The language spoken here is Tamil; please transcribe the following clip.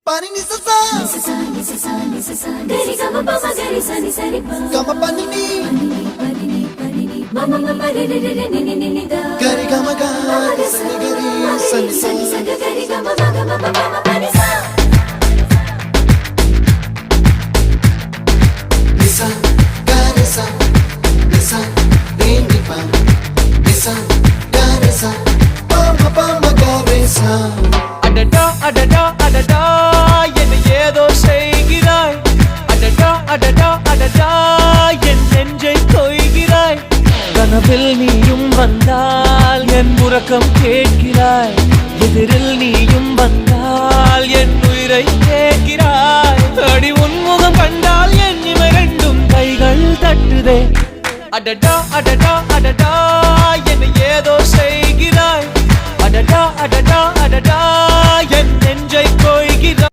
Pani ni sa sa gari gama pa ma gari sa ni sa ri pa gama pani ni mama mama re re re ni ni ni da gari gama ga sa ni gari sa ni sa gari gama ma gama pa ma pani sa nisa gari sa nisa re ni pa nisa gari sa pa ma gari sa அடடா அடடா அடடா என்ன ஏதோ செய்கிறாய் அடடா அடடா அடடா என் நெஞ்சை கொய்கிறாய் கனவில் நீயும் வந்தால் என் உறக்கம் கேட்கிறாய் எதிரில் நீயும் வந்தால் என் உயிரை கேட்கிறாய் அடி உன்முகம் கண்டால் என் இமை ரெண்டும் கைகள் தட்டுதே அடடா அடடா அடடா என்ன ஏதோ செய்கிறாய் அடடா அடடா அடடா என் நெஞ்சை கொய்கிறாய்